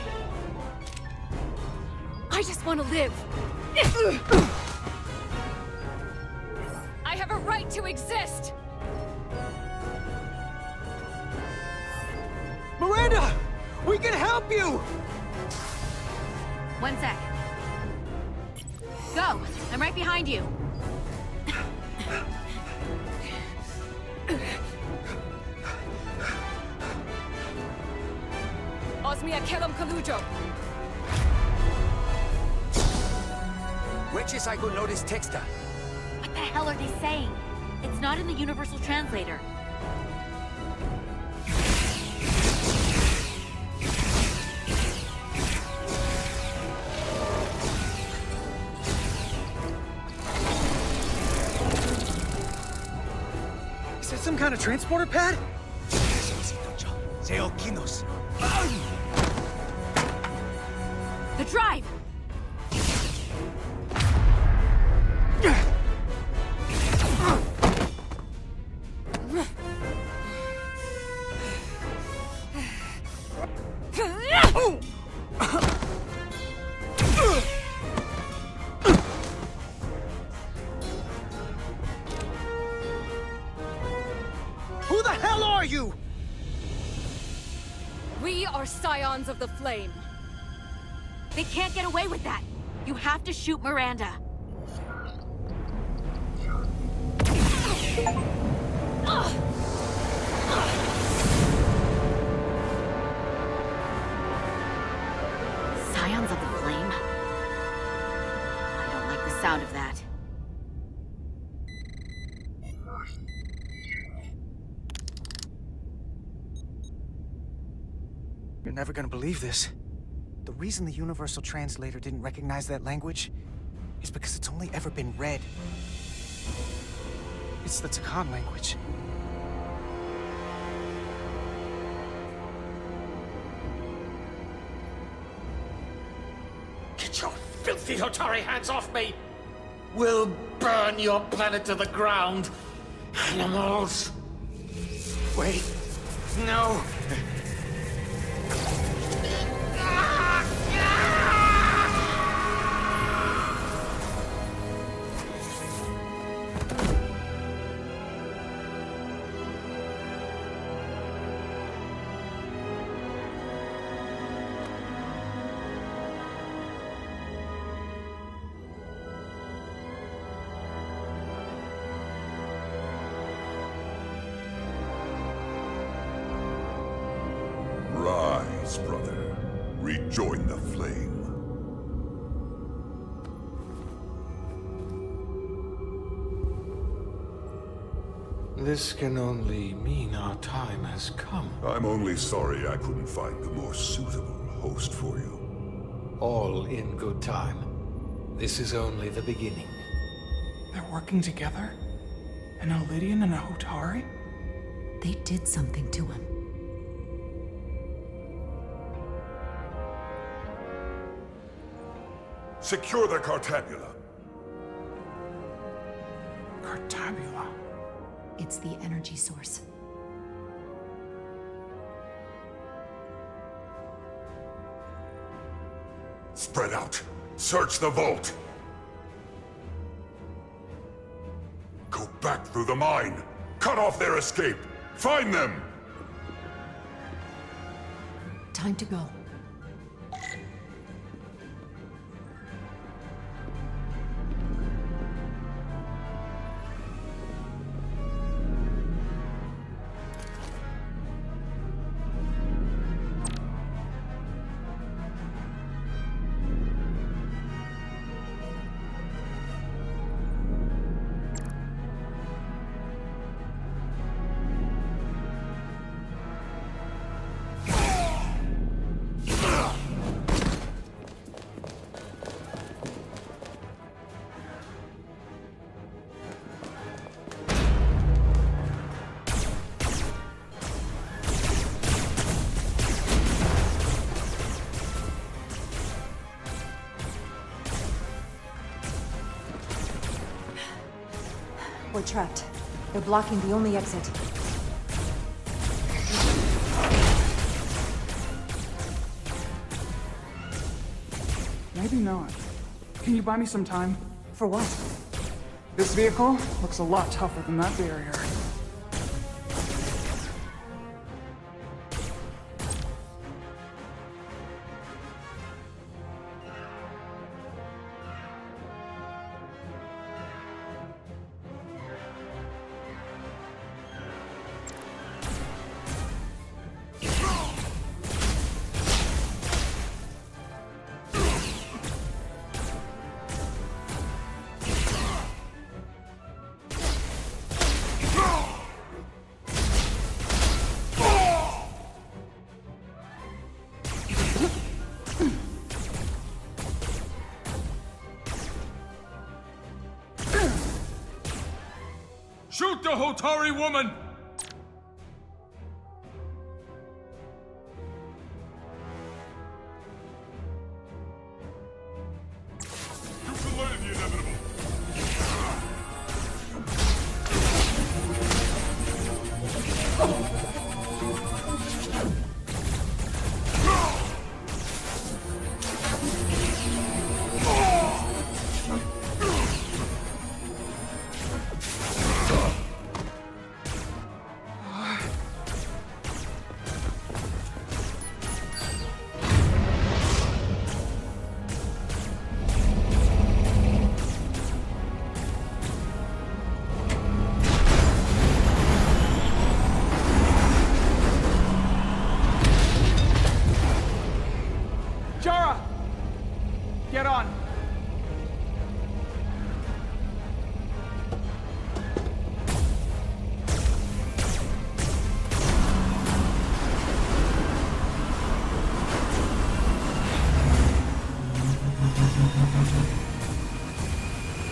I just want to live. I have a right to exist! Miranda! We can help you! 1 sec. Go! I'm right behind you. Osmia Kellam Kalujo. Which is I could notice texta. What the hell are they saying? It's not in the universal translator. kind of transporter pad? The drive! Who the hell are you? We are Scions of the Flame. They can't get away with that. You have to shoot Miranda. Scions of the Flame? I don't like the sound of that. You're never gonna believe this. The reason the Universal Translator didn't recognize that language is because it's only ever been read. It's the Takan language. Get your filthy Hotari hands off me! We'll burn your planet to the ground. Animals. Wait. No. Rise, brother. Rejoin the flame. This can only mean our time has come. I'm only sorry I couldn't find a more suitable host for you. All in good time. This is only the beginning. They're working together? An Elidian and a Hotari? They did something to him. Secure the Cartabula. Cartabula? It's the energy source. Spread out. Search the vault. Go back through the mine. Cut off their escape. Find them! Time to go. We're trapped. They're blocking the only exit. Maybe not. Can you buy me some time? For what? This vehicle looks a lot tougher than that barrier. Shoot the Hotari woman! Jara! Get on!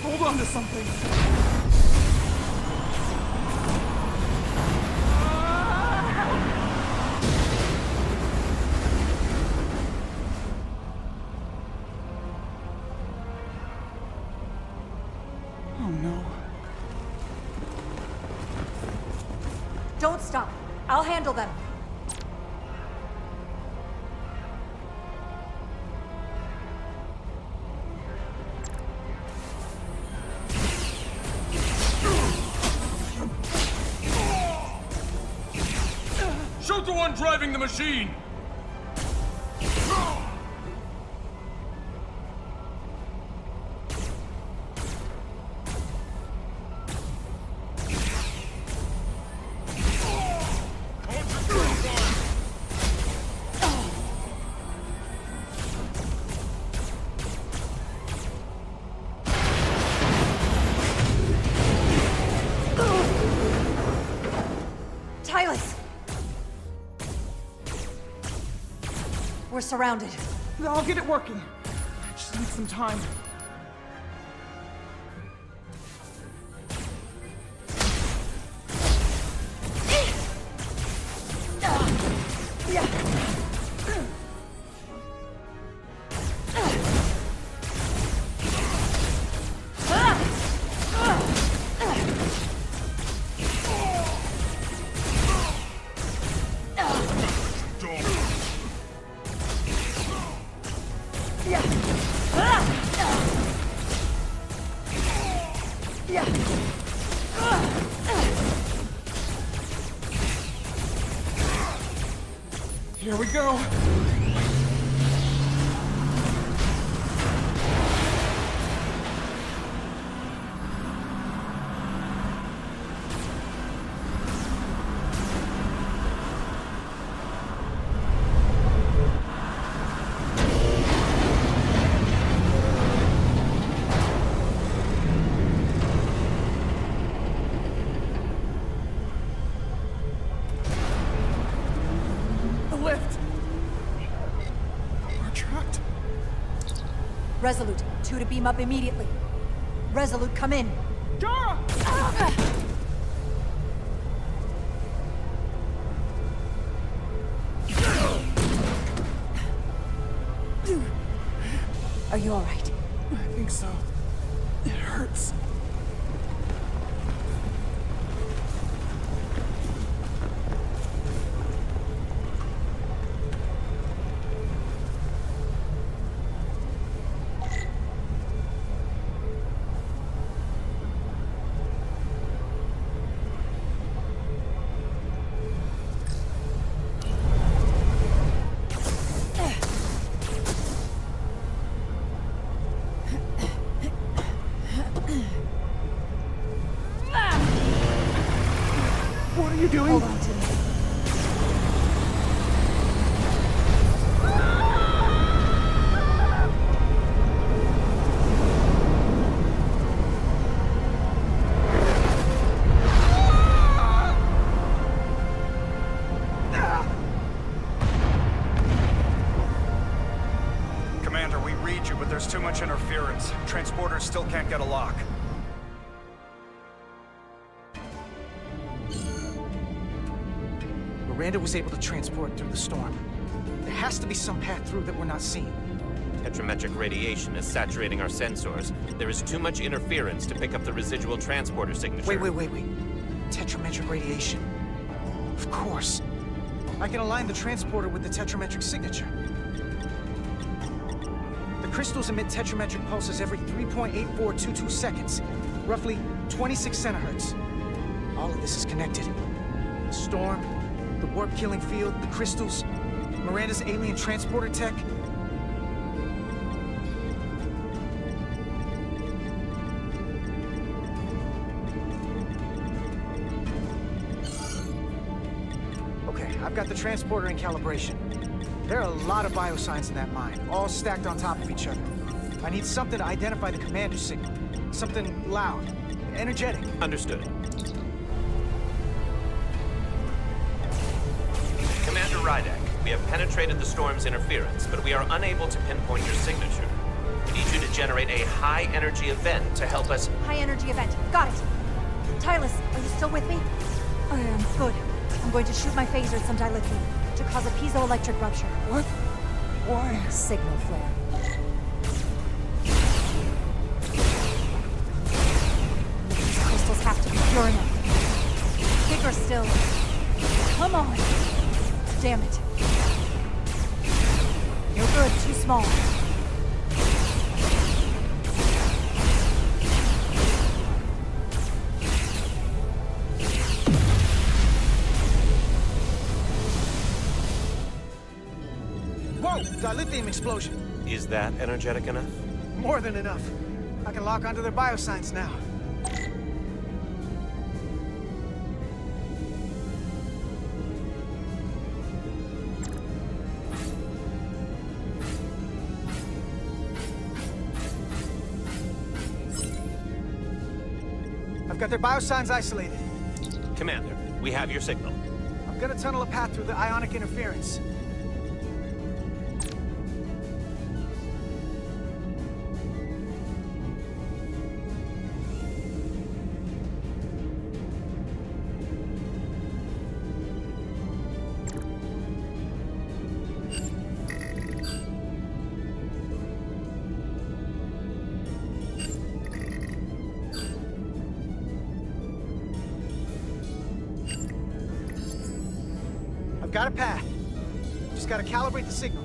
Hold on to something! Oh no. Don't stop. I'll handle them. Shoot the one driving the machine! Tyler! We're surrounded. I'll get it working. I just need some time. Here we go. Resolute, 2 to beam up immediately. Resolute, come in. Jara! Are you all right? I think so. It hurts. What are you doing? Hold on to me. Commander, we read you, but there's too much interference. Transporters still can't get a lock. Miranda was able to transport through the storm. There has to be some path through that we're not seeing. Tetrametric radiation is saturating our sensors. There is too much interference to pick up the residual transporter signature. Wait. Tetrametric radiation. Of course. I can align the transporter with the tetrametric signature. The crystals emit tetrametric pulses every 3.8422 seconds, roughly 26 centihertz. All of this is connected. The storm, the warp-killing field, the crystals, Miranda's alien transporter tech. Okay, I've got the transporter in calibration. There are a lot of biosigns in that mine, all stacked on top of each other. I need something to identify the commander's signal. Something loud, energetic. Understood. Commander Rydek, we have penetrated the storm's interference, but we are unable to pinpoint your signature. We need you to generate a high-energy event to help us... High-energy event. Got it. Tylus, are you still with me? I am. Good. I'm going to shoot my phaser at some dilithium to cause a piezoelectric rupture. What? Why? Signal flare. These crystals have to be pure enough. Bigger still. Come on. Damn it. No good. Too small. Whoa! Dilithium explosion. Is that energetic enough? More than enough. I can lock onto their biosigns now. I've got their biosigns isolated. Commander, we have your signal. I'm gonna tunnel a path through the ionic interference. Got a path. Just gotta calibrate the signal.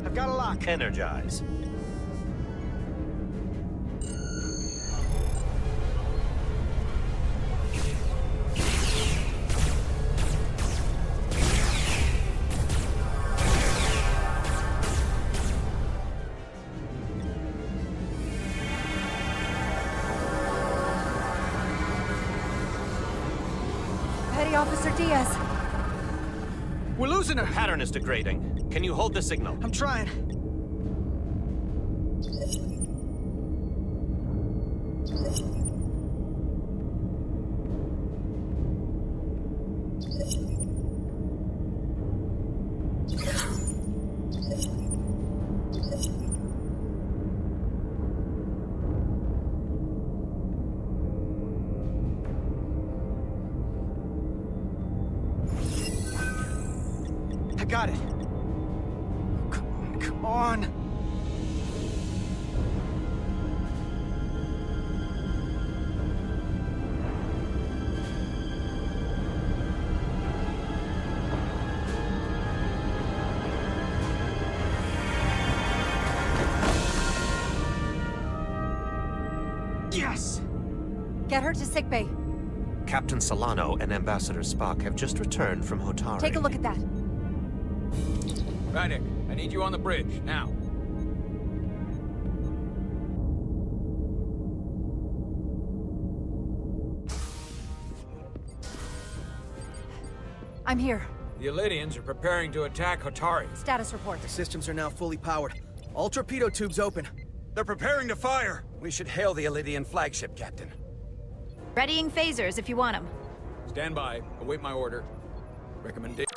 I've got a lock. Energize. Petty Officer Diaz. We're losing her. Pattern is degrading. Can you hold the signal? I'm trying. I got it. Come on. Yes! Get her to sickbay. Captain Solano and Ambassador Spock have just returned from Hotari. Take a look at that. Rydek, I need you on the bridge, now. I'm here. The Elydians are preparing to attack Hotari. Status report. The systems are now fully powered. All torpedo tubes open. They're preparing to fire! We should hail the Elydian flagship, Captain. Readying phasers if you want them. Stand by. Await my order. Recommendation.